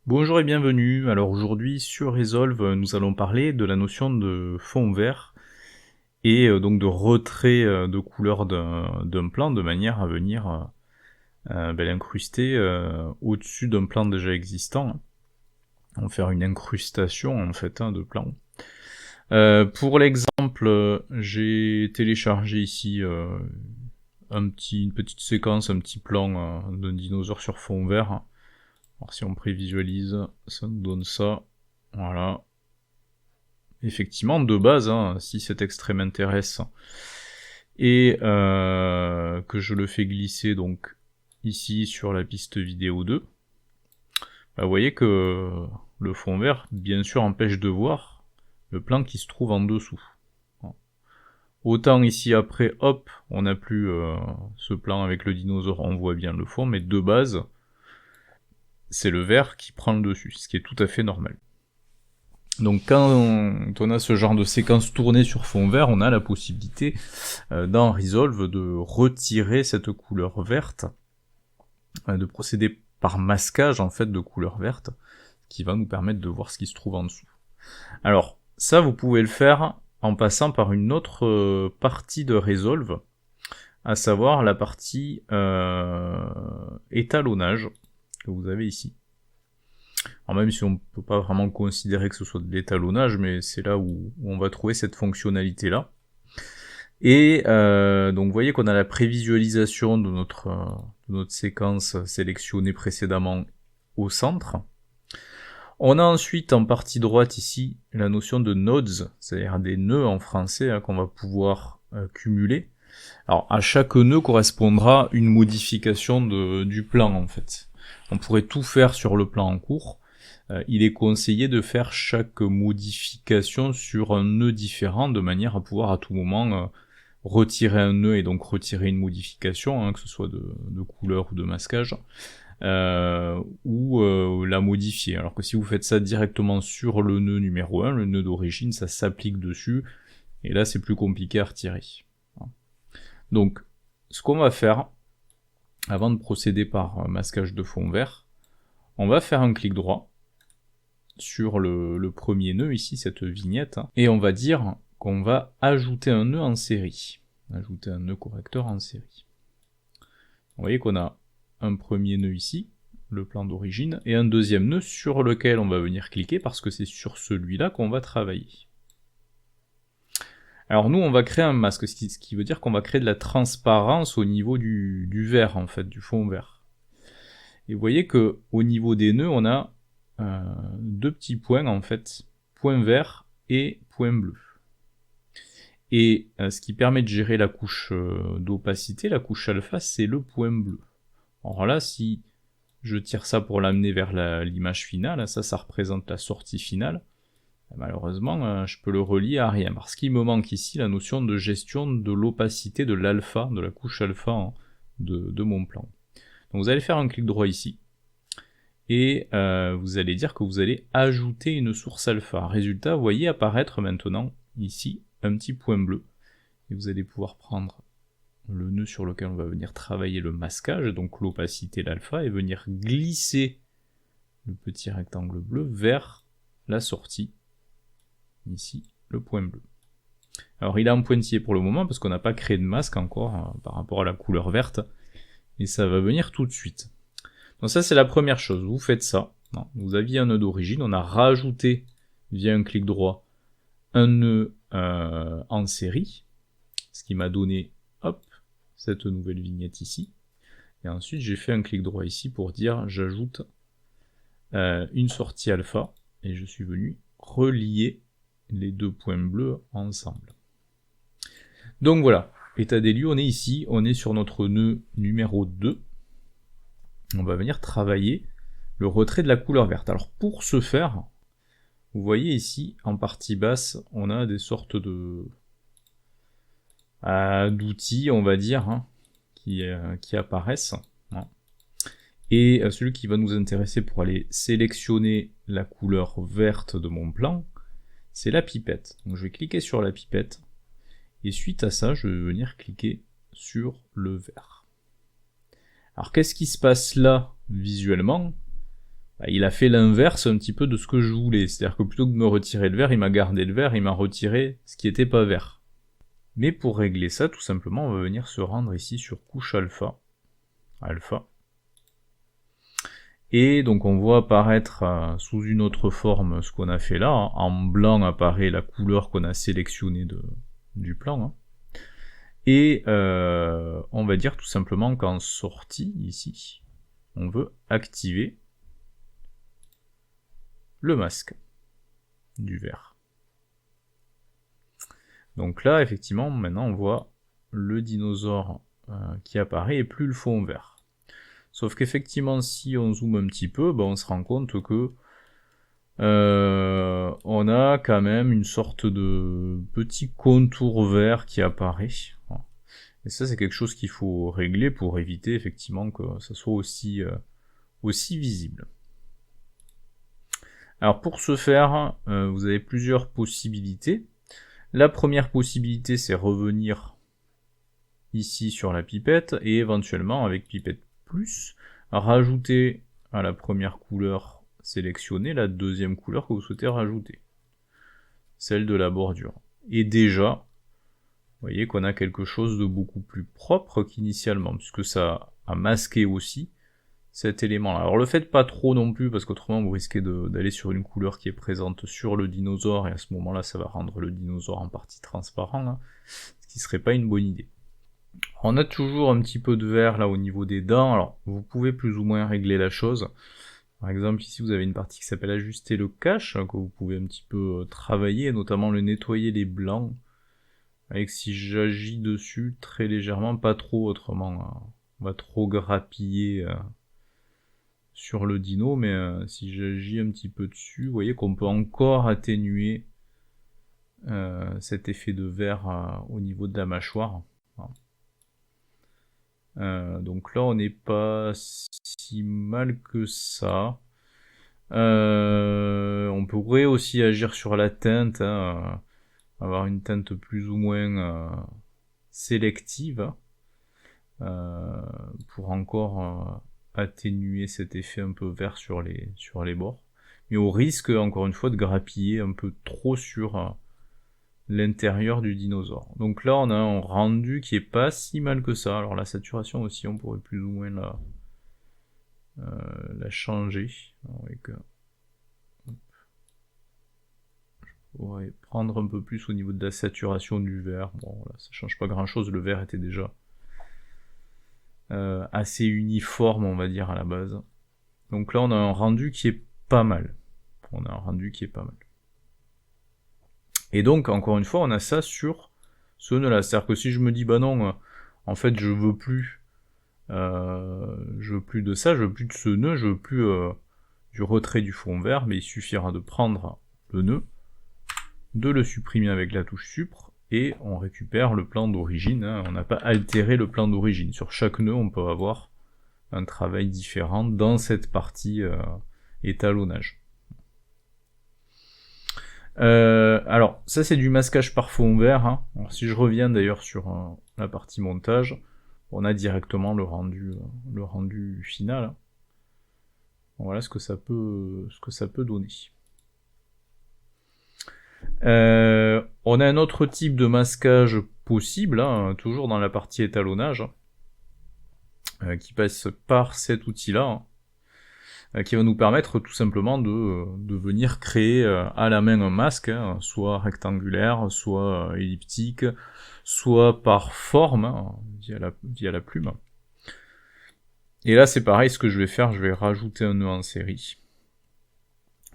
Bonjour et bienvenue. Alors aujourd'hui sur Resolve, nous allons parler de la notion de fond vert et donc de retrait de couleur d'un plan de manière à venir l'incruster au-dessus d'un plan déjà existant. On va faire une incrustation en fait de plan. Pour l'exemple, j'ai téléchargé ici une petite séquence, un petit plan d'un dinosaure sur fond vert. Alors si on prévisualise, ça nous donne ça. Voilà. Effectivement, de base, si cet extrait m'intéresse, et que je le fais glisser donc ici sur la piste vidéo 2, vous voyez que le fond vert, bien sûr, empêche de voir le plan qui se trouve en dessous. Autant ici après, hop, on n'a plus ce plan avec le dinosaure, on voit bien le fond, mais de base, c'est le vert qui prend le dessus, ce qui est tout à fait normal. Donc quand on a ce genre de séquence tournée sur fond vert, on a la possibilité dans Resolve de retirer cette couleur verte, de procéder par masquage en fait de couleur verte, qui va nous permettre de voir ce qui se trouve en dessous. Alors ça vous pouvez le faire en passant par une autre partie de Resolve, à savoir la partie étalonnage que vous avez ici. Alors même si on ne peut pas vraiment considérer que ce soit de l'étalonnage, mais c'est là où on va trouver cette fonctionnalité-là. Et donc vous voyez qu'on a la prévisualisation de notre séquence sélectionnée précédemment au centre. On a ensuite en partie droite ici la notion de nodes, c'est-à-dire des nœuds en français qu'on va pouvoir cumuler. Alors à chaque nœud correspondra une modification du plan en fait. On pourrait tout faire sur le plan en cours. Il est conseillé de faire chaque modification sur un nœud différent de manière à pouvoir à tout moment retirer un nœud et donc retirer une modification, que ce soit de couleur ou de masquage, ou la modifier. Alors que si vous faites ça directement sur le nœud numéro 1, le nœud d'origine, ça s'applique dessus, et là c'est plus compliqué à retirer. Donc, ce qu'on va faire, avant de procéder par masquage de fond vert, on va faire un clic droit sur le premier nœud, ici, cette vignette, et on va dire qu'on va ajouter un nœud en série. Ajouter un nœud correcteur en série. Vous voyez qu'on a un premier nœud ici, le plan d'origine, et un deuxième nœud sur lequel on va venir cliquer parce que c'est sur celui-là qu'on va travailler. Alors nous, on va créer un masque, ce qui veut dire qu'on va créer de la transparence au niveau du vert, en fait, du fond vert. Et vous voyez que au niveau des nœuds, on a deux petits points, en fait, point vert et point bleu. Et ce qui permet de gérer la couche d'opacité, la couche alpha, c'est le point bleu. Alors là, si je tire ça pour l'amener vers l'image finale, ça représente la sortie finale. Malheureusement, je peux le relier à rien, parce qu'il me manque ici la notion de gestion de l'opacité de l'alpha, de la couche alpha de mon plan. Donc vous allez faire un clic droit ici, et vous allez dire que vous allez ajouter une source alpha. Résultat, vous voyez apparaître maintenant ici un petit point bleu, et vous allez pouvoir prendre le nœud sur lequel on va venir travailler le masquage, donc l'opacité, l'alpha, et venir glisser le petit rectangle bleu vers la sortie, ici, le point bleu. Alors il est en pointillé pour le moment, parce qu'on n'a pas créé de masque encore, par rapport à la couleur verte, et ça va venir tout de suite. Donc ça c'est la première chose, vous faites ça. Non, vous aviez un nœud d'origine, on a rajouté, via un clic droit, un nœud en série, ce qui m'a donné, hop, cette nouvelle vignette ici. Et ensuite j'ai fait un clic droit ici pour dire j'ajoute une sortie alpha, et je suis venu relier les deux points bleus ensemble. Donc voilà, état des lieux, on est ici, on est sur notre nœud numéro 2. On va venir travailler le retrait de la couleur verte. Alors pour ce faire, vous voyez ici, en partie basse, on a des sortes d'outils, on va dire, qui apparaissent. Et celui qui va nous intéresser pour aller sélectionner la couleur verte de mon plan, c'est la pipette. Donc je vais cliquer sur la pipette, et suite à ça, je vais venir cliquer sur le vert. Alors qu'est-ce qui se passe là, visuellement? il a fait l'inverse un petit peu de ce que je voulais. C'est-à-dire que plutôt que de me retirer le vert, il m'a gardé le vert, il m'a retiré ce qui était pas vert. Mais pour régler ça, tout simplement, on va venir se rendre ici sur couche alpha. Et donc on voit apparaître sous une autre forme ce qu'on a fait là. En blanc apparaît la couleur qu'on a sélectionnée du plan. Et on va dire tout simplement qu'en sortie, ici, on veut activer le masque du vert. Donc là, effectivement, maintenant on voit le dinosaure qui apparaît et plus le fond vert. Sauf qu'effectivement, si on zoome un petit peu, on se rend compte que on a quand même une sorte de petit contour vert qui apparaît. Et ça, c'est quelque chose qu'il faut régler pour éviter effectivement que ça soit aussi visible. Alors pour ce faire, vous avez plusieurs possibilités. La première possibilité, c'est revenir ici sur la pipette et éventuellement avec pipette plus, rajouter à la première couleur sélectionnée la deuxième couleur que vous souhaitez rajouter, celle de la bordure. Et déjà, vous voyez qu'on a quelque chose de beaucoup plus propre qu'initialement, puisque ça a masqué aussi cet élément-là. Alors le faites pas trop non plus, parce qu'autrement vous risquez d'aller sur une couleur qui est présente sur le dinosaure, et à ce moment-là ça va rendre le dinosaure en partie transparent, ce qui serait pas une bonne idée. On a toujours un petit peu de vert là au niveau des dents, alors vous pouvez plus ou moins régler la chose. Par exemple ici vous avez une partie qui s'appelle ajuster le cache, que vous pouvez un petit peu travailler, notamment le nettoyer les blancs, avec si j'agis dessus très légèrement, pas trop autrement, on va trop grappiller sur le dino, mais si j'agis un petit peu dessus, vous voyez qu'on peut encore atténuer cet effet de vert au niveau de la mâchoire. Donc là on n'est pas si mal que ça. On pourrait aussi agir sur la teinte, avoir une teinte plus ou moins sélective, pour encore atténuer cet effet un peu vert sur les bords, mais au risque encore une fois de grappiller un peu trop sur l'intérieur du dinosaure. Donc là on a un rendu qui est pas si mal que ça. Alors la saturation aussi on pourrait plus ou moins la changer. Je pourrais prendre un peu plus au niveau de la saturation du vert. Bon voilà, ça change pas grand chose, le vert était déjà assez uniforme on va dire à la base. Donc là on a un rendu qui est pas mal. Et donc encore une fois on a ça sur ce nœud là. C'est-à-dire que si je me dis non, en fait je veux plus de ça, je veux plus de ce nœud, je veux plus du retrait du fond vert, mais il suffira de prendre le nœud, de le supprimer avec la touche Supr, et on récupère le plan d'origine, on n'a pas altéré le plan d'origine. Sur chaque nœud on peut avoir un travail différent dans cette partie étalonnage. Alors ça c'est du masquage par fond vert. Alors, si je reviens d'ailleurs sur la partie montage, on a directement le rendu final. Voilà ce que ça peut donner. On a un autre type de masquage possible, toujours dans la partie étalonnage, qui passe par cet outil-là, qui va nous permettre tout simplement de venir créer à la main un masque, soit rectangulaire, soit elliptique, soit par forme, via la plume. Et là c'est pareil, ce que je vais faire, je vais rajouter un nœud en série,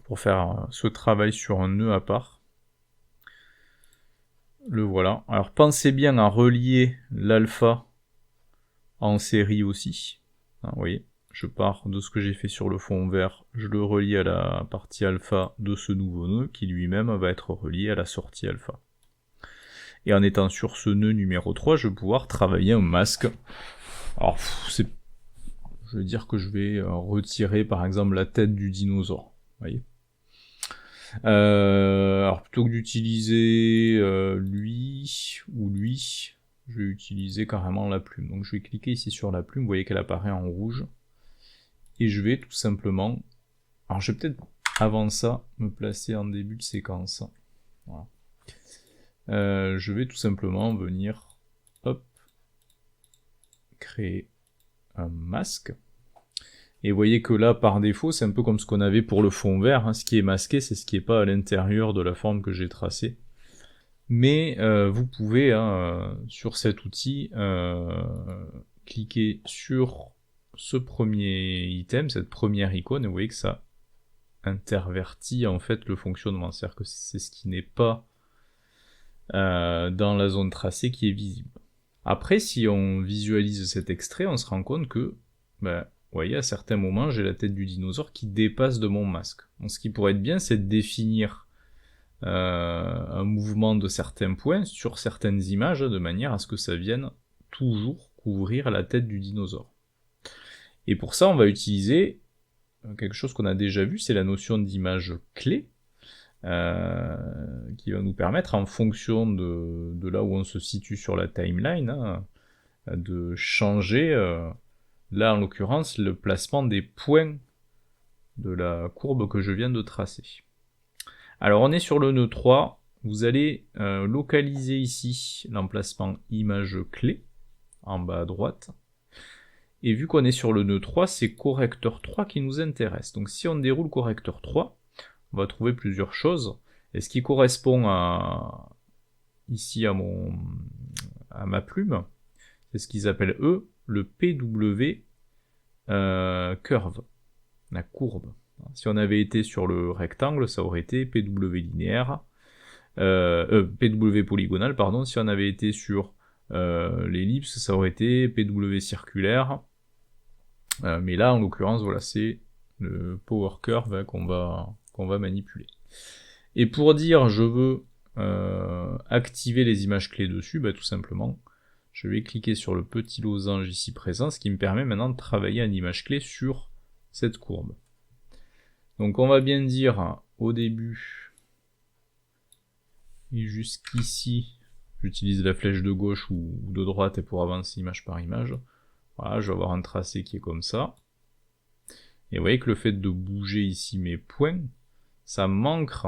pour faire ce travail sur un nœud à part. Le voilà. Alors pensez bien à relier l'alpha en série aussi. Vous voyez, je pars de ce que j'ai fait sur le fond vert, je le relie à la partie alpha de ce nouveau nœud, qui lui-même va être relié à la sortie alpha. Et en étant sur ce nœud numéro 3, je vais pouvoir travailler un masque. Alors, je veux dire que je vais retirer par exemple la tête du dinosaure. Vous voyez. Alors plutôt que d'utiliser lui ou lui, je vais utiliser carrément la plume. Donc je vais cliquer ici sur la plume, vous voyez qu'elle apparaît en rouge. Et je vais tout simplement Alors je vais peut-être avant ça me placer en début de séquence. Voilà. Je vais tout simplement venir, hop, créer un masque. Et vous voyez que là, par défaut, c'est un peu comme ce qu'on avait pour le fond vert. Hein. Ce qui est masqué, c'est ce qui n'est pas à l'intérieur de la forme que j'ai tracée. Mais vous pouvez, hein, sur cet outil, cliquer sur ce premier item, cette première icône, et vous voyez que ça intervertit en fait le fonctionnement. C'est-à-dire que c'est ce qui n'est pas dans la zone tracée qui est visible. Après, si on visualise cet extrait, on se rend compte que, vous voyez, à certains moments, j'ai la tête du dinosaure qui dépasse de mon masque. Donc, ce qui pourrait être bien, c'est de définir un mouvement de certains points sur certaines images, de manière à ce que ça vienne toujours couvrir la tête du dinosaure. Et pour ça, on va utiliser quelque chose qu'on a déjà vu, c'est la notion d'image clé, qui va nous permettre, en fonction de là où on se situe sur la timeline, hein, de changer, là en l'occurrence, le placement des points de la courbe que je viens de tracer. Alors on est sur le nœud 3, vous allez localiser ici l'emplacement image clé, en bas à droite, et vu qu'on est sur le nœud 3, c'est correcteur 3 qui nous intéresse. Donc si on déroule correcteur 3, on va trouver plusieurs choses, et ce qui correspond ici à ma plume, c'est ce qu'ils appellent eux le PW curve, la courbe. Si on avait été sur le rectangle, ça aurait été PW linéaire, PW polygonal, pardon. Si on avait été sur l'ellipse, ça aurait été PW circulaire. Mais là, en l'occurrence, voilà, c'est le power curve, hein, qu'on va manipuler. Et pour dire je veux activer les images clés dessus, tout simplement, je vais cliquer sur le petit losange ici présent, ce qui me permet maintenant de travailler en image clé sur cette courbe. Donc on va bien dire au début, et jusqu'ici, j'utilise la flèche de gauche ou de droite pour avancer image par image. Voilà, je vais avoir un tracé qui est comme ça. Et vous voyez que le fait de bouger ici mes points, ça m'ancre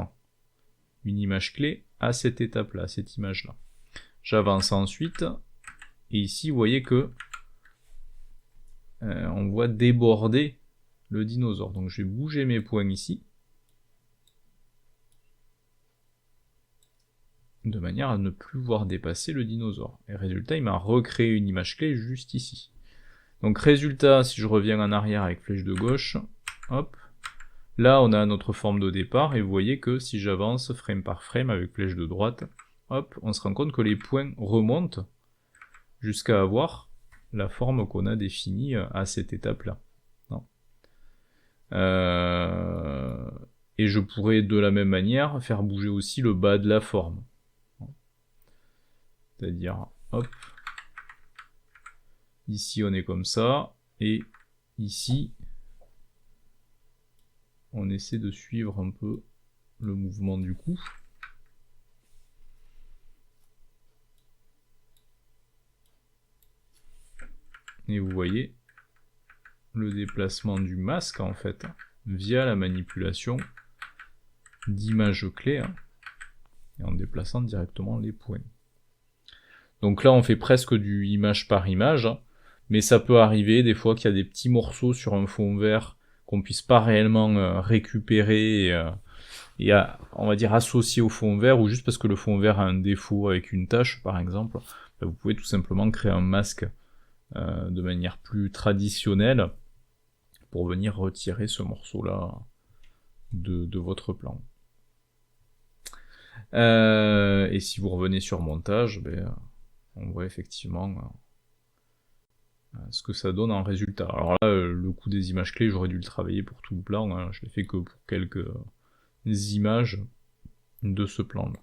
une image clé à cette étape-là, à cette image-là. J'avance ensuite, et ici vous voyez que on voit déborder le dinosaure. Donc je vais bouger mes points ici, de manière à ne plus voir dépasser le dinosaure. Et résultat, il m'a recréé une image clé juste ici. Donc résultat, si je reviens en arrière avec flèche de gauche, hop, là on a notre forme de départ, et vous voyez que si j'avance frame par frame avec flèche de droite, hop, on se rend compte que les points remontent jusqu'à avoir la forme qu'on a définie à cette étape-là. Et je pourrais de la même manière faire bouger aussi le bas de la forme. C'est-à-dire, hop, ici on est comme ça, et ici on essaie de suivre un peu le mouvement du cou. Et vous voyez le déplacement du masque en fait, via la manipulation d'images clés, hein, et en déplaçant directement les points. Donc là on fait presque du image par image, hein, mais ça peut arriver des fois qu'il y a des petits morceaux sur un fond vert qu'on puisse pas réellement récupérer et on va dire associer au fond vert, ou juste parce que le fond vert a un défaut avec une tache par exemple, vous pouvez tout simplement créer un masque de manière plus traditionnelle pour venir retirer ce morceau-là de votre plan. Et si vous revenez sur montage, on voit effectivement ce que ça donne en résultat. Alors là, le coup des images clés, j'aurais dû le travailler pour tout le plan, hein. Je l'ai fait que pour quelques images de ce plan-là.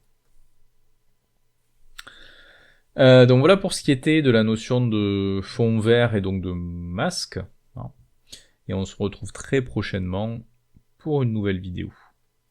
Donc voilà pour ce qui était de la notion de fond vert et donc de masque. Et on se retrouve très prochainement pour une nouvelle vidéo.